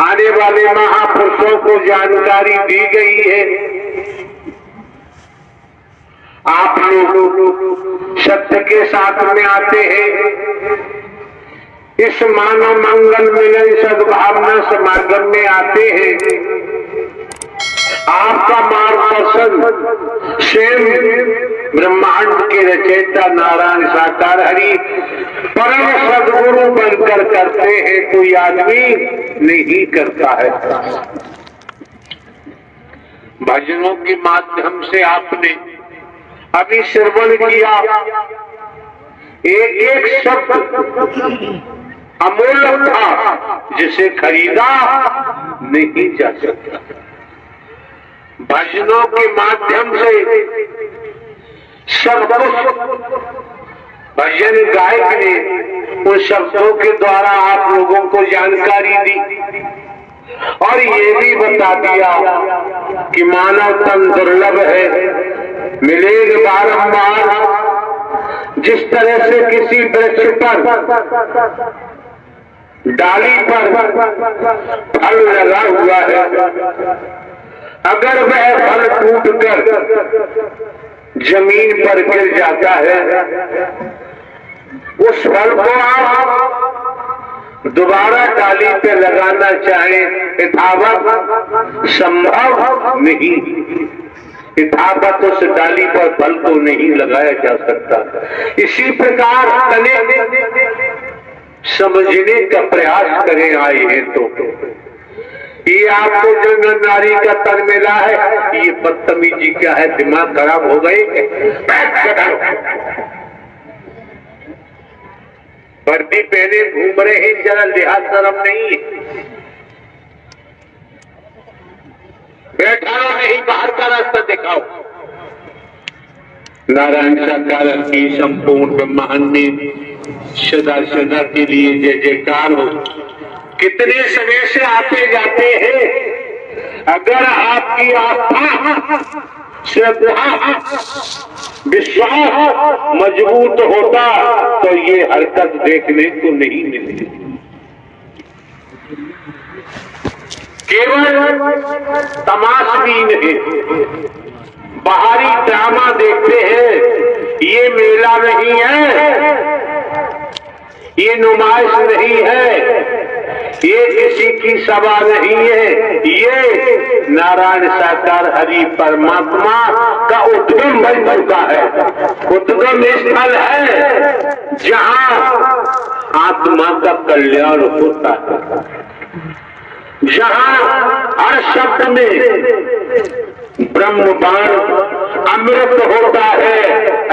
आने वाले महापुरुषों को जानकारी दी गई है। आप लोग सत्य के साथ में आते हैं, इस मानव मंगल मिलन सद्भावना समागम में आते हैं। आपका मार्गदर्शन स्वयं ब्रह्मांड के रचयिता नारायण साकार हरि परम सद्गुरु बनकर करते हैं, कोई आदमी नहीं करता है। भजनों के माध्यम से आपने अभी श्रवण किया, एक एक शब्द अमूल्य था जिसे खरीदा नहीं जा सकता। भजनों के माध्यम से सब कुछ भजन गायक ने उन शब्दों के द्वारा आप लोगों को जानकारी दी और ये भी बता दिया कि मानव तन दुर्लभ है, मिलेगा बारंबार। जिस तरह से किसी वृक्ष पर डाली पर फल लगा हुआ है, अगर वह फल टूटकर जमीन पर गिर जाता है, उस फल को आप दोबारा डाली पे लगाना चाहें, यथावत संभव नहीं। यथावत उस डाली पर फल को नहीं लगाया जा सकता। इसी प्रकार तने समझने का प्रयास करें आए हैं तो ये आपको जो नर नारी का तन मिला है, ये बदतमीजी क्या है? दिमाग खराब हो गए? वर्दी पहने घूम रहे हैं, जरा लिहाज शर्म नहीं है? बैठा नहीं, बाहर का रास्ता दिखाओ। नारायण साकार की संपूर्ण ब्रह्मांड में सदा सदा के लिए जय जयकार हो। कितने समय से आते जाते हैं, अगर आपकी आस्था श्रद्धा विश्वास मजबूत होता तो ये हरकत देखने को नहीं मिलती। केवल तमाशबीन है, बाहरी ड्रामा देखते हैं। ये मेला नहीं है, ये नुमाइश नहीं है, ये किसी की सभा नहीं है, ये नारायण साकार हरि परमात्मा का उद्गम बन चुका है। उद्गम स्थल है जहां आत्मा का कल्याण होता है, जहां हर शब्द में ब्रह्म बाण अमृत होता है।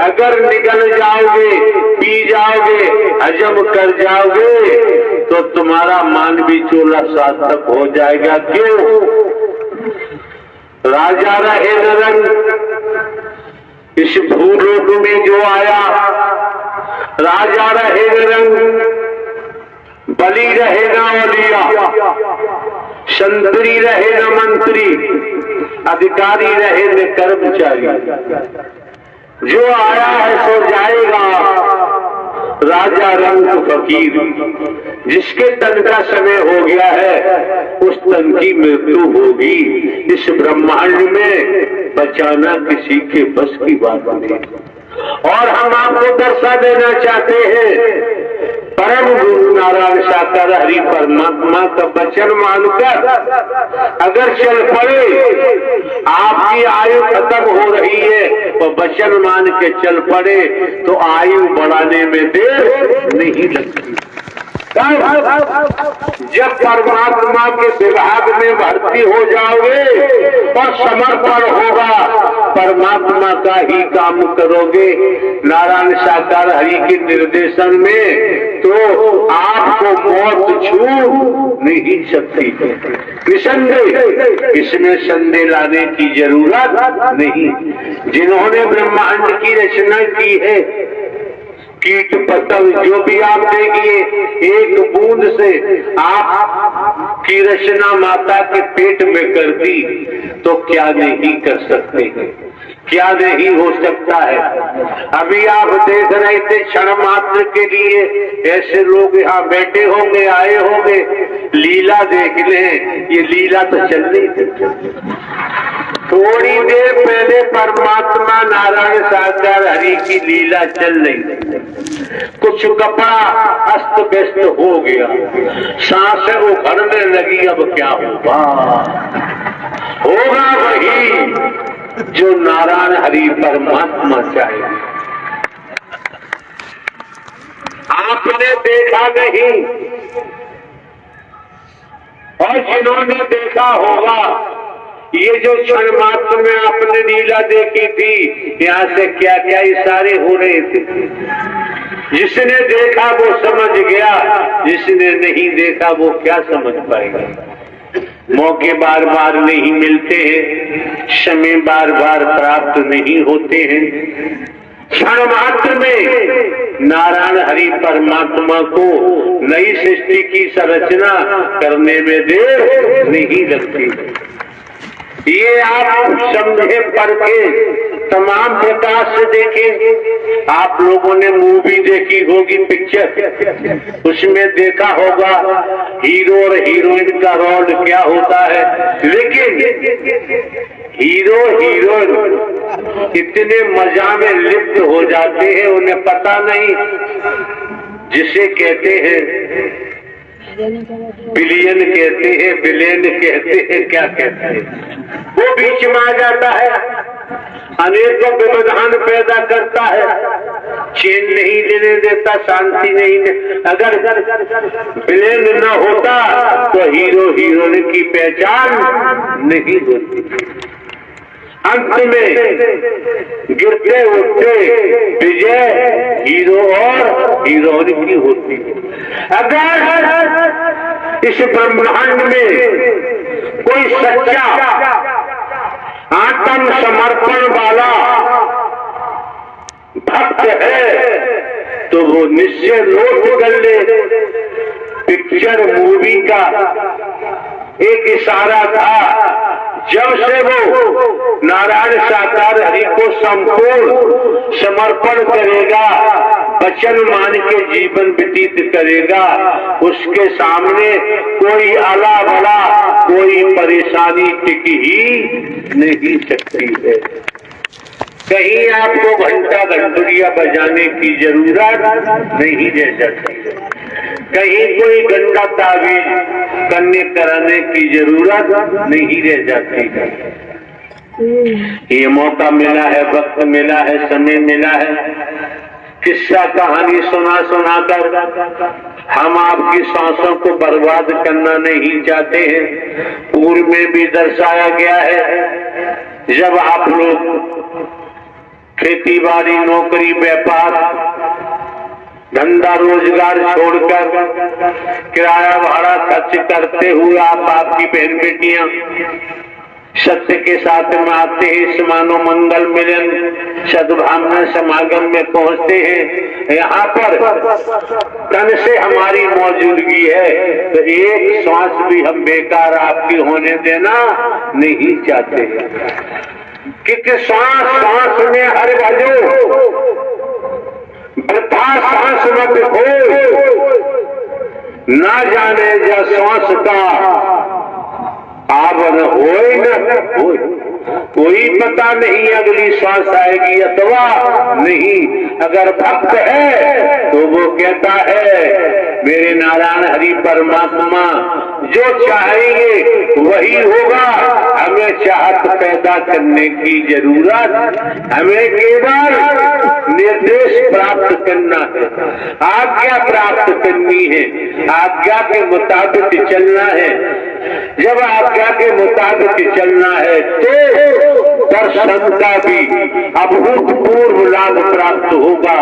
अगर निगल जाओगे, पी जाओगे, हजम कर जाओगे तो तुम्हारा मानवी चोला सार्थक हो जाएगा। क्यों? राजा रहे नरन, इस भूलोक में जो आया, राजा रहे नरन, बलि रहे न औलिया, संतरी रहे न मंत्री, अधिकारी रहे न कर्मचारी। जो आया है सो जाएगा, राजा रंग फकीर। जिसके तन का समय हो गया है उस तन की मृत्यु होगी। इस ब्रह्मांड में बचाना किसी के बस की बात नहीं। और हम आपको दर्शा देना चाहते हैं, परम गुरु नारायण साकार हरि परमात्मा का वचन मानकर अगर चल पड़े, आपकी आयु खत्म हो रही है तो वचन मान के चल पड़े तो आयु बढ़ाने में देर नहीं लगती। जब परमात्मा के विभाग में भर्ती हो जाओगे और समर्पण होगा, परमात्मा का ही काम करोगे नारायण साकार हरि के निर्देशन में, तो आपको मौत छू नहीं सकती। निसंदेह इसमें संदेह लाने की जरूरत नहीं। जिन्होंने ब्रह्मांड की रचना की है, कीट पतंग जो भी आप देखिए, एक बूंद से आप की रचना माता के पेट में कर दी तो क्या नहीं कर सकते हैं। क्या नहीं हो सकता है। अभी आप देख रहे थे क्षण मात्र के लिए ऐसे लोग यहाँ बैठे होंगे, आए होंगे, लीला देख ले। ये लीला तो चल रही थी। थोड़ी देर पहले परमात्मा नारायण साकार हरि की लीला चल रही थी। कुछ कपड़ा अस्त व्यस्त हो गया, सांसें उखड़ने लगी। अब क्या होगा? होगा वही जो नारायण हरि परमात्मा चाहे। आपने देखा नहीं, और जिन्होंने देखा होगा, ये जो क्षण मात्र में आपने लीला देखी थी, यहाँ से क्या क्या इशारे हो रहे थे। जिसने देखा वो समझ गया, जिसने नहीं देखा वो क्या समझ पाएगा। मौके बार बार नहीं मिलते हैं, समय बार बार प्राप्त नहीं होते हैं। क्षण मात्र में नारायण हरि परमात्मा को नई सृष्टि की संरचना करने में देर नहीं लगती। ये आप समझे पढ़ के तमाम प्रकार से देखें। आप लोगों ने मूवी देखी होगी, पिक्चर, उसमें देखा होगा हीरो और हीरोइन का रोल क्या होता है। लेकिन हीरो हीरोइन इतने मजा में लिप्त हो जाते हैं, उन्हें पता नहीं। जिसे कहते हैं बिलियन कहते हैं, बिलियन कहते हैं, क्या कहते हैं, वो बीच में आ जाता है, अनेकों व्यवधान पैदा करता है, चैन नहीं लेने देता, शांति नहीं दे। अगर बिलियन न होता तो हीरो हीरोइन की पहचान नहीं होती। अंत में गिरते उठते विजय हीरो और हीरोइन की होती है। अगर इस ब्रह्मांड में कोई सच्चा आत्म समर्पण वाला भक्त है तो वो निश्चय नोट कर ले। पिक्चर मूवी का एक इशारा था, जब से वो नारायण साकार हरि को संपूर्ण समर्पण करेगा, वचन मान के जीवन व्यतीत करेगा, उसके सामने कोई आला बड़ा कोई परेशानी टिक ही नहीं सकती है। कहीं आपको घंटा घंटुरिया बजाने की जरूरत नहीं रह जाती है, कहीं कोई गंदा तावीज करने कराने की जरूरत नहीं रह जाती है। ये मौका मिला है, वक्त मिला है, समय मिला है, किस्सा कहानी सुना सुना कर हम आपकी सांसों को बर्बाद करना नहीं चाहते हैं। पूर्व में भी दर्शाया गया है, जब आप लोग खेती बाड़ी, नौकरी, व्यापार, धंधा रोजगार छोड़कर किराया भाड़ा खर्च करते हुए आपकी बहन बेटियां सत्य के साथ में आते हैं, इस मानव मंगल मिलन सद्भावना समागम में पहुंचते हैं। यहाँ पर तन से हमारी मौजूदगी है, तो एक श्वास भी हम बेकार आपकी होने देना नहीं चाहते, क्योंकि सांस सांस में हर बाजू वृथा सांस मत हो, ना जाने जा श्वास का आवन होए न होए, कोई पता नहीं अगली श्वास आएगी अथवा नहीं। अगर भक्त है तो वो कहता है मेरे नारायण हरि परमात्मा जो चाहेंगे वही होगा। हमें चाहत पैदा करने की जरूरत, हमें केवल निर्देश प्राप्त करना है, आज्ञा प्राप्त करनी है, आज्ञा के मुताबिक चलना है। जब आज्ञा के मुताबिक चलना है तो दर्शन का भी अभूतपूर्व लाभ प्राप्त होगा,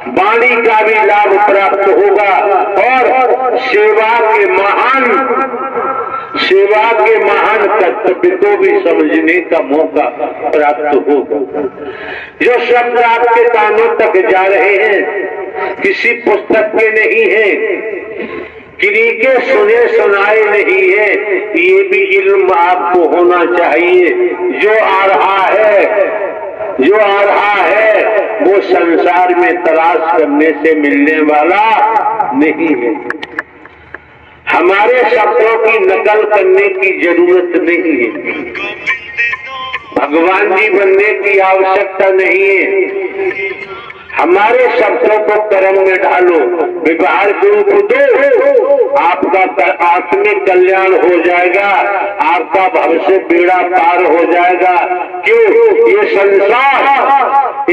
वाणी का भी लाभ प्राप्त होगा और सेवा के महान कर्तव्य को भी समझने का मौका प्राप्त होगा। जो शब्द आपके कानों तक जा रहे हैं किसी पुस्तक के नहीं है, किन्हीं के सुने सुनाए नहीं है, ये भी इल्म आपको होना चाहिए। जो आ रहा है जो आ रहा है वो संसार में तलाश करने से मिलने वाला नहीं है। हमारे शब्दों की नकल करने की जरूरत नहीं है। भगवान जी बनने की आवश्यकता नहीं है। हमारे शब्दों को कर्म में डालो, व्यवहार के रूप दो, आपका आत्मिक कल्याण हो जाएगा, आपका भविष्य बेड़ा पार हो जाएगा। क्यों? ये संसार